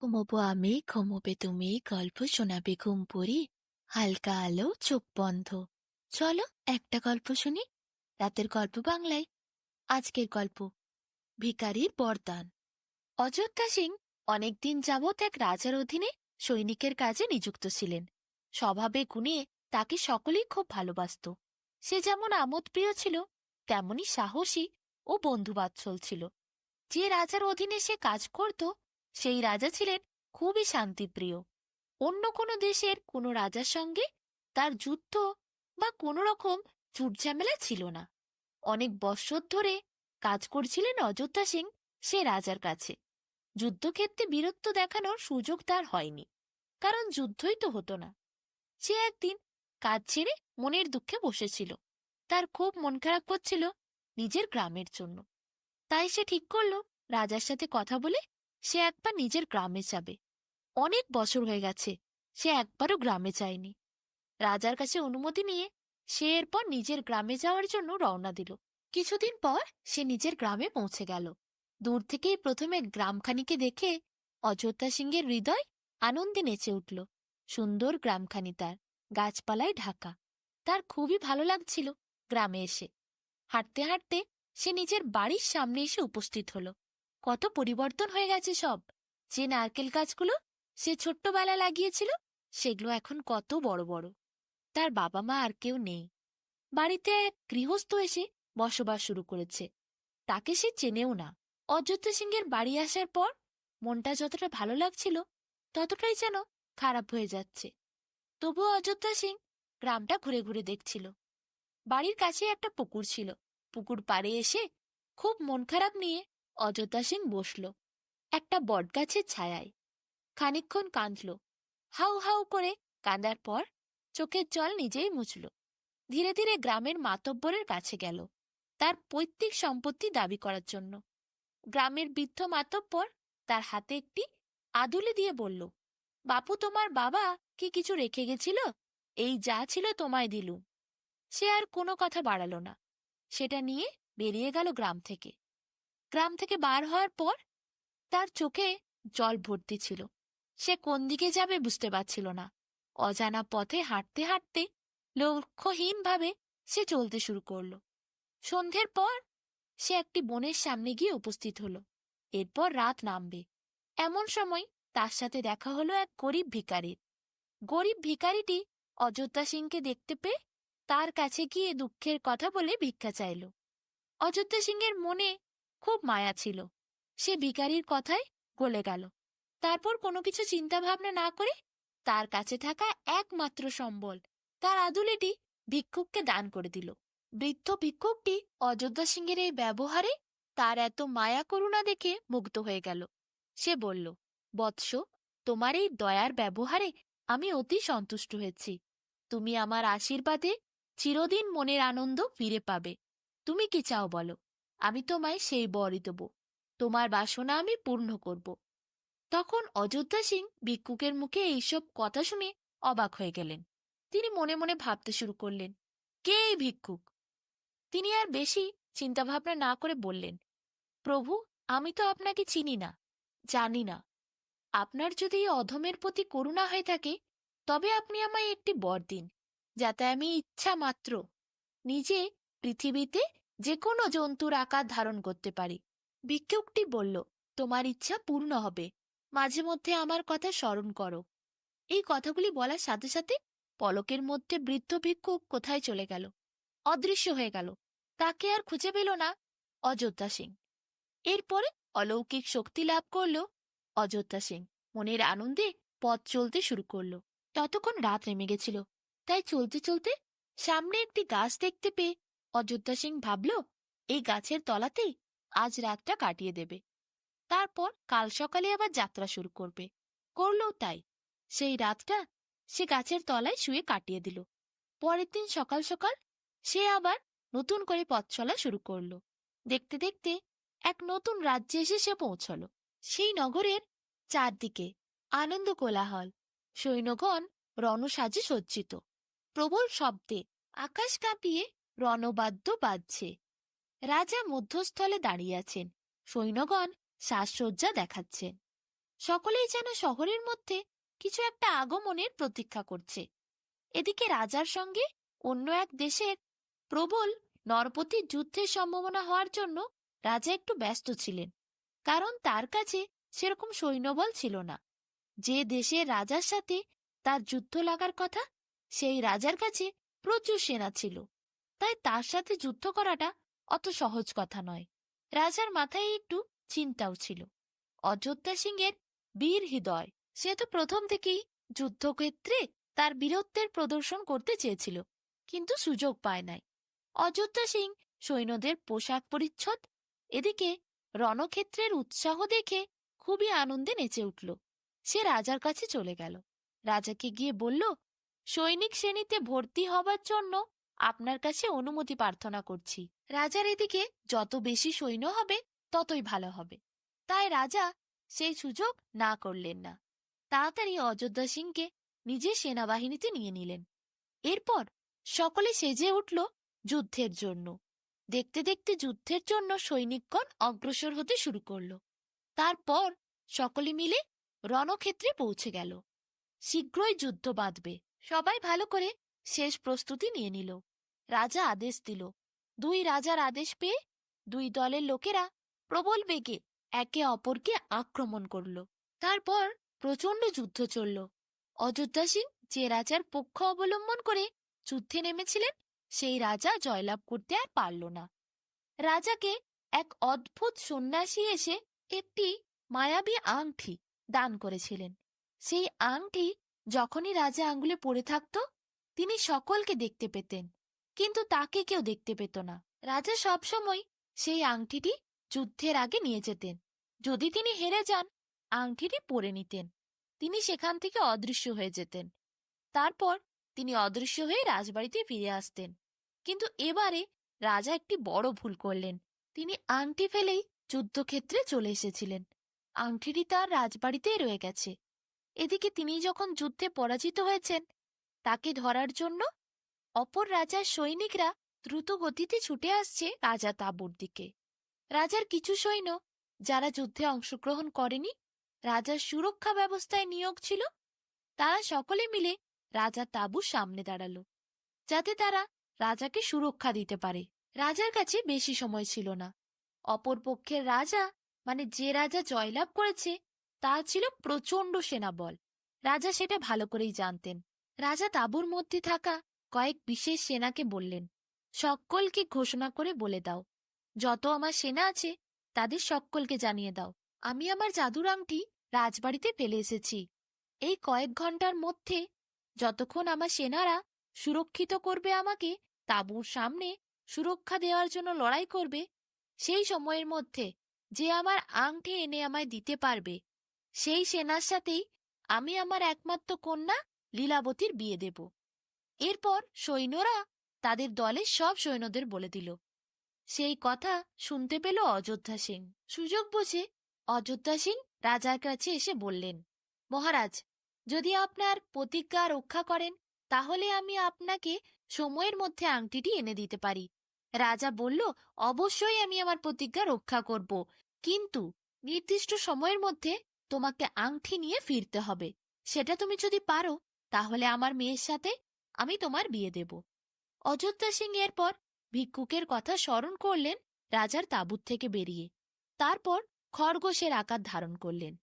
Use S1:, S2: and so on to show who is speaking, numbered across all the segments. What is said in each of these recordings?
S1: ঘুমোবো আমি, ঘুমোবে তুমি, গল্প শোনাবে ঘুম পড়ি, হালকা আলো চোখ বন্ধ। চলো একটা গল্প শুনি, রাতের গল্প বাংলায়। আজকের গল্প ভিখারির বরদান। অযোধ্যা সিং অনেকদিন যাবৎ এক রাজার অধীনে সৈনিকের কাজে নিযুক্ত ছিলেন। স্বভাবে গুণে তাকে সকলেই খুব ভালোবাসত। সে যেমন আমোদপ্রিয় ছিল, তেমনি সাহসী ও বন্ধুবাৎসল ছিল। যে রাজার অধীনে সে কাজ করত, সেই রাজা ছিলেন খুবই শান্তিপ্রিয়। অন্য কোনো দেশের কোনো রাজার সঙ্গে তার যুদ্ধ বা কোনো রকম ঝুটঝামেলা ছিল না। অনেক বৎসর ধরে কাজ করছিলেন অযোধ্যা সিং সে রাজার কাছে। যুদ্ধক্ষেত্রে বীরত্ব দেখানোর সুযোগ তার হয়নি, কারণ যুদ্ধই তো হতো না। সে একদিন কাজ ছেড়ে মনের দুঃখে বসেছিল। তার খুব মন খারাপ করছিল নিজের গ্রামের জন্য। তাই সে ঠিক করল রাজার সাথে কথা বলে সে একবার নিজের গ্রামে যাবে। অনেক বছর হয়ে গেছে সে একবারও গ্রামে যায়নি। রাজার কাছে অনুমতি নিয়ে সে এরপর নিজের গ্রামে যাওয়ার জন্য রওনা দিল। কিছুদিন পর সে নিজের গ্রামে পৌঁছে গেল। দূর থেকেই প্রথমে গ্রামখানিকে দেখে অযোধ্যা সিংহের হৃদয় আনন্দে নেচে উঠল। সুন্দর গ্রামখানি, তার গাছপালায় ঢাকা। তার খুবই ভালো লাগছিল গ্রামে এসে। হাঁটতে হাঁটতে সে নিজের বাড়ির সামনে এসে উপস্থিত হলো। কত পরিবর্তন হয়ে গেছে সব! যে নারকেল গাছগুলো সে ছোট্টবেলা লাগিয়েছিল, সেগুলো এখন কত বড় বড়। তার বাবা মা আর কেউ নেই। বাড়িতে এক গৃহস্থ এসে বসবাস শুরু করেছে, তাকে সে চেনেও না। অযোধ্যা সিংহের বাড়ি আসার পর মনটা যতটা ভালো লাগছিল, ততটাই যেন খারাপ হয়ে যাচ্ছে। তবুও অযোধ্যা সিং গ্রামটা ঘুরে ঘুরে দেখছিল। বাড়ির কাছে একটা পুকুর ছিল। পুকুর পাড়ে এসে খুব মন খারাপ নিয়ে অযোধ্যা সিং বসল একটা বটগাছের ছায়ায়। খানিকক্ষণ কাঁদল। হাউ হাউ করে কাঁদার পর চোখের জল নিজেই মুছল। ধীরে ধীরে গ্রামের মাতব্বরের কাছে গেল তার পৈতৃক সম্পত্তি দাবি করার জন্য। গ্রামের বৃদ্ধ মাতব্বর তার হাতে একটি আদুলি দিয়ে বলল, বাপু, তোমার বাবা কি কিছু রেখে গেছিল? এই যা ছিল তোমায় দিলুম। সে আর কোনো কথা বাড়াল না, সেটা নিয়ে বেরিয়ে গেল গ্রাম থেকে। গ্রাম থেকে বার হওয়ার পর তার চোখে জল ভর্তি ছিল। সে কোন দিকে যাবে বুঝতে পারছিল না। অজানা পথে হাঁটতে হাঁটতে লক্ষ্যহীনভাবে সে চলতে শুরু করল। সন্ধ্যের পর সে একটি বনের সামনে গিয়ে উপস্থিত হল। এরপর রাত নামবে। এমন সময় তার সাথে দেখা হলো এক গরিব ভিখারির। গরিব ভিখারিটি অযোধ্যা সিংকে দেখতে পেয়ে তার কাছে গিয়ে দুঃখের কথা বলে ভিক্ষা চাইল। অযোধ্যা সিংহের মনে খুব মায়া ছিল। সে ভিখারির কথায় গলে গেল। তারপর কোনো কিছু চিন্তা ভাবনা না করে তার কাছে থাকা একমাত্র সম্বল, তার আদুলিটি, ভিক্ষুককে দান করে দিল। বৃদ্ধ ভিক্ষুকটি অযোধ্যা সিংহের এই ব্যবহারে তার এত মায়া করুণা দেখে মুগ্ধ হয়ে গেল। সে বলল, বৎস, তোমার এই দয়ার ব্যবহারে আমি অতি সন্তুষ্ট হয়েছি। তুমি আমার আশীর্বাদে চিরদিন মনের আনন্দ ফিরে পাবে। তুমি কি চাও বলো, আমি তোমায় সেই বরই দেব। তোমার বাসনা আমি পূর্ণ করব। তখন অযোধ্যা সিং ভিক্ষুকের মুখে এইসব কথা শুনে অবাক হয়ে গেলেন। তিনি মনে মনে ভাবতে শুরু করলেন, কে এই ভিক্ষুক? তিনি আর বেশি চিন্তাভাবনা না করে বললেন, প্রভু, আমি তো আপনাকে চিনি না, জানি না। আপনার যদি এই অধমের প্রতি করুণা হয়ে থাকে, তবে আপনি আমায় একটি বর দিন, যাতে আমি ইচ্ছা মাত্র নিজে পৃথিবীতে যে কোনো জন্তুর আকার ধারণ করতে পারি। ভিক্ষুকটি বলল, তোমার ইচ্ছা পূর্ণ হবে, মাঝে মধ্যে আমার কথা স্মরণ করো। এই কথাগুলি বলার সাথে সাথে পলকের মধ্যে বৃদ্ধ ভিক্ষুক কোথায় চলে গেল, অদৃশ্য হয়ে গেল। তাকে আর খুঁজে পেল না অযোধ্যা সিং। এরপরে অলৌকিক শক্তি লাভ করল অযোধ্যা সিং। মনের আনন্দে পথ চলতে শুরু করল। ততক্ষণ রাত নেমে গেছিল, তাই চলতে চলতে সামনে একটি গাছ দেখতে পেয়ে অযোধ্যা সিং ভাবল, এই গাছের তলাতেই আজ রাতটা কাটিয়ে দেবে। তারপর কাল সকালে আবার যাত্রা শুরু করবে। করলও তাই। সেই রাতটা সে গাছের তলায় শুয়ে কাটিয়ে দিল। পরের দিন সকাল সকাল সে আবার নতুন করে পথ চলা শুরু করল। দেখতে দেখতে এক নতুন রাজ্যে এসে সে পৌঁছল। সেই নগরের চারদিকে আনন্দ কোলাহল। সৈন্যগণ রণসাজে সজ্জিত। প্রবল শব্দে আকাশ কাঁপিয়ে রণবাদ্য বাজছে। রাজা মধ্যস্থলে দাঁড়িয়ে আছেন। সৈন্যগণ সাজসজ্জা দেখাচ্ছেন। সকলেই যেন শহরের মধ্যে কিছু একটা আগমনের প্রতীক্ষা করছে। এদিকে রাজার সঙ্গে অন্য এক দেশের প্রবল নরপতির যুদ্ধের সম্ভাবনা হওয়ার জন্য রাজা একটু ব্যস্ত ছিলেন, কারণ তার কাছে সেরকম সৈন্যবল ছিল না। যে দেশের রাজার সাথে তার যুদ্ধ লাগার কথা, সেই রাজার কাছে প্রচুর সেনা ছিল, তাই তার সাথে যুদ্ধ করাটা অত সহজ কথা নয়। রাজার মাথায় একটু চিন্তাও ছিল। অযোধ্যা সিংহের বীর হৃদয়, সে তো প্রথম থেকেই যুদ্ধক্ষেত্রে তার বীরত্বের প্রদর্শন করতে চেয়েছিল, কিন্তু সুযোগ পায় নাই। অযোধ্যা সিং সৈন্যদের পোশাক পরিচ্ছদ, এদিকে রণক্ষেত্রের উৎসাহ দেখে খুবই আনন্দে নেচে উঠল। সে রাজার কাছে চলে গেল। রাজাকে গিয়ে বলল, সৈনিক শ্রেণীতে ভর্তি হবার জন্য আপনার কাছে অনুমতি প্রার্থনা করছি। রাজার এদিকে যত বেশি সৈন্য হবে ততই ভালো হবে, তাই রাজা সেই সুযোগ না করলেন না। তাড়াতাড়ি অযোধ্যা সিংকে নিজের সেনাবাহিনীতে নিয়ে নিলেন। এরপর সকলে সেজে উঠল যুদ্ধের জন্য। দেখতে দেখতে যুদ্ধের জন্য সৈনিকগণ অগ্রসর হতে শুরু করল। তারপর সকলে মিলে রণক্ষেত্রে পৌঁছে গেল। শীঘ্রই যুদ্ধ বাঁধবে। সবাই ভালো করে শেষ প্রস্তুতি নিয়ে নিল। রাজা আদেশ দিল। দুই রাজার আদেশ পেয়ে দুই দলের লোকেরা প্রবল বেগে একে অপরকে আক্রমণ করল। তারপর প্রচণ্ড যুদ্ধ চলল। অযোধ্যা সিং যে রাজার পক্ষ অবলম্বন করে যুদ্ধে নেমেছিলেন, সেই রাজা জয়লাভ করতে আর পারল না। রাজাকে এক অদ্ভুত সন্ন্যাসী এসে একটি মায়াবী আংটি দান করেছিলেন। সেই আংটি যখনই রাজা আঙ্গুলে পড়ে থাকত, তিনি সকলকে দেখতে পেতেন, কিন্তু তাকে কেউ দেখতে পেত না। রাজা সবসময় সেই আংটিটি যুদ্ধের আগে নিয়ে যেতেন। যদি তিনি হেরে যান, আংটিটি পরে নিতেন। তিনি সেখান থেকে অদৃশ্য হয়ে যেতেন। তারপর তিনি অদৃশ্য হয়ে রাজবাড়িতে ফিরে আসতেন। কিন্তু এবারে রাজা একটি বড় ভুল করলেন। তিনি আংটি ফেলেই যুদ্ধক্ষেত্রে চলে এসেছিলেন। আংটিটি তার রাজবাড়িতেই রয়ে গেছে। এদিকে তিনি যখন যুদ্ধে পরাজিত হয়েছেন, তাকে ধরার জন্য অপর রাজার সৈনিকরা দ্রুত গতিতে ছুটে আসছে রাজা তাঁবুর দিকে। রাজার কিছু সৈন্য, যারা যুদ্ধে অংশগ্রহণ করেনি, রাজার সুরক্ষা ব্যবস্থায় নিয়োগ ছিল, তারা সকলে মিলে রাজা তাঁবুর সামনে দাঁড়ালো, যাতে তারা রাজাকে সুরক্ষা দিতে পারে। রাজার কাছে বেশি সময় ছিল না। অপর পক্ষের রাজা, মানে যে রাজা জয়লাভ করেছে, তার ছিল প্রচণ্ড সেনাবল। রাজা সেটা ভালো করেই জানতেন। রাজা তাঁবুর মধ্যে থাকা কয়েক বিশেষ সেনাকে বললেন, সকলকে ঘোষণা করে বলে দাও, যত আমার সেনা আছে তাদের সকলকে জানিয়ে দাও, আমি আমার জাদুর আংটি রাজবাড়িতে ফেলে এসেছি। এই কয়েক ঘন্টার মধ্যে, যতক্ষণ আমার সেনারা সুরক্ষিত করবে, আমাকে তাঁবুর সামনে সুরক্ষা দেওয়ার জন্য লড়াই করবে, সেই সময়ের মধ্যে যে আমার আংটি এনে আমায় দিতে পারবে, সেই সেনার সাথেই আমি আমার একমাত্র কন্যা লীলাবতীর বিয়ে দেব। এরপর সৈন্যরা তাদের দলের সব সৈন্যদের বলে দিল। সেই কথা শুনতে পেল অযোধ্যা সিং। সুযোগ বুঝে অযোধ্যা সিং রাজার কাছে এসে বললেন, মহারাজ, যদি আপনার প্রতিজ্ঞা রক্ষা করেন, তাহলে আমি আপনাকে সময়ের মধ্যে আংটিটি এনে দিতে পারি। রাজা বলল, অবশ্যই আমি আমার প্রতিজ্ঞা রক্ষা করব, কিন্তু নির্দিষ্ট সময়ের মধ্যে তোমাকে আংটি নিয়ে ফিরতে হবে। সেটা তুমি যদি পারো, তাহলে আমার মেয়ের সাথে আমি তোমার বিয়ে দেব। অযোধ্যা সিং এরপর ভিক্ষুকের কথা স্মরণ করলেন রাজার তাঁবুর থেকে বেরিয়ে। তারপর খরগোশের আকার ধারণ করলেন।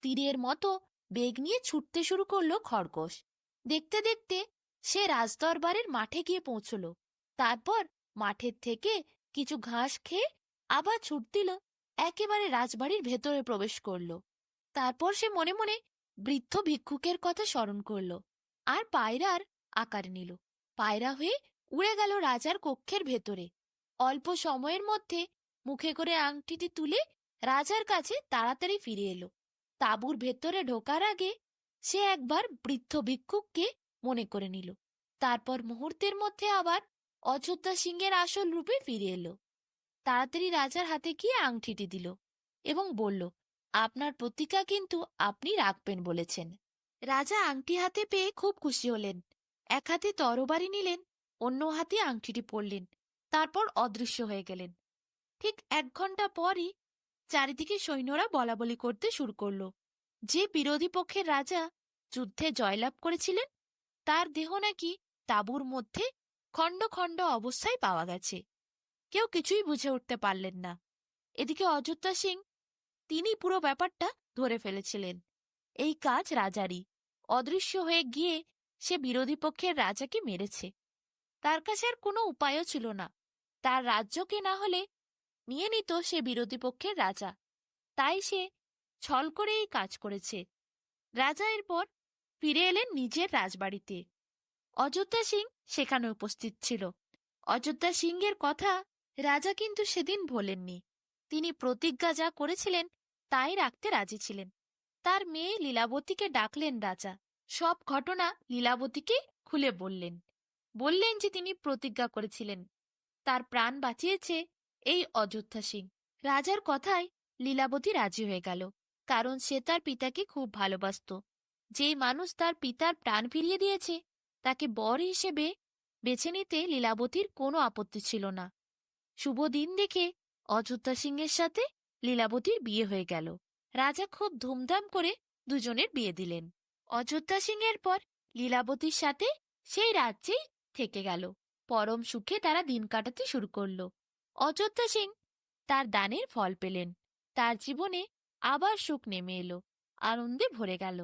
S1: তীরের মতো বেগ নিয়ে ছুটতে শুরু করল খরগোশ। দেখতে দেখতে সে রাজদরবারের মাঠে গিয়ে পৌঁছল। তারপর মাঠের থেকে কিছু ঘাস খেয়ে আবার ছুট দিল, একেবারে রাজবাড়ির ভেতরে প্রবেশ করল। তারপর সে মনে মনে বৃদ্ধ ভিক্ষুকের কথা স্মরণ করল আর পায়রার আকার নিল। পায়রা হয়ে উড়ে গেল রাজার কক্ষের ভেতরে। অল্প সময়ের মধ্যে মুখে করে আংটিটি তুলে রাজার কাছে তাড়াতাড়ি ফিরে এলো। তাঁবুর ভেতরে ঢোকার আগে সে একবার বৃদ্ধ ভিক্ষুককে মনে করে নিল। তারপর মুহূর্তের মধ্যে আবার অযোধ্যা সিংহের আসল রূপে ফিরে এলো। তাড়াতাড়ি রাজার হাতে গিয়ে আংটিটি দিল এবং বলল, আপনার প্রতিজ্ঞা কিন্তু আপনি রাখবেন বলেছেন। রাজা আংটি হাতে পেয়ে খুব খুশি হলেন। এক হাতে তরবারি নিলেন, অন্য হাতে আংটিটি পরলেন, তারপর অদৃশ্য হয়ে গেলেন। ঠিক 1 ঘন্টা পরই চারিদিকে সৈন্যরা বলাবলি করতে শুরু করল। যে বিরোধী পক্ষের রাজা যুদ্ধে জয়লাভ করেছিলেন তার দেহ নাকি তাঁবুর মধ্যে খণ্ড খণ্ড অবস্থায় পাওয়া গেছে। কেউ কিছুই বুঝে উঠতে পারলেন না। এদিকে অযোধ্যা সিং, তিনি পুরো ব্যাপারটা ধরে ফেলেছিলেন। এই কাজ রাজারই। অদৃশ্য হয়ে গিয়ে সে বিরোধী পক্ষের রাজাকে মেরেছে। তার কাছে আর কোনো উপায়ও ছিল না। তার রাজ্যকে না হলে নিয়ে নিত সে বিরোধী পক্ষের রাজা। তাই সে ছল করে এই কাজ করেছে। রাজা এরপর ফিরে এলেন নিজের রাজবাড়িতে। অযোধ্যা সিং সেখানে উপস্থিত ছিল। অযোধ্যা সিংহের কথা রাজা কিন্তু সেদিন ভোলেননি। তিনি প্রতিজ্ঞা যা করেছিলেন তাই রাখতে রাজি ছিলেন। তার মেয়ে লীলাবতীকে ডাকলেন রাজা। সব ঘটনা লীলাবতীকে খুলে বললেন। বললেন যে তিনি প্রতিজ্ঞা করেছিলেন। তার প্রাণ বাঁচিয়েছে এই অযোধ্যা সিং। রাজার কথায় লীলাবতী রাজি হয়ে গেল, কারণ সে তার পিতাকে খুব ভালোবাসত। যেই মানুষ তার পিতার প্রাণ ফিরিয়ে দিয়েছে তাকে বর হিসেবে বেছে নিতে লীলাবতীর কোনো আপত্তি ছিল না। শুভ দিন দেখে অযোধ্যা সিংহের সাথে লীলাবতীর বিয়ে হয়ে গেল। রাজা খুব ধুমধাম করে দুজনের বিয়ে দিলেন। অযোধ্যা সিংহের পর লীলাবতীর সাথে সেই রাজ্যেই থেকে গেল। পরম সুখে তারা দিন কাটাতে শুরু করল। অযোধ্যা সিং তার দানের ফল পেলেন। তার জীবনে আবার সুখ নেমে এলো, আনন্দে ভরে গেল।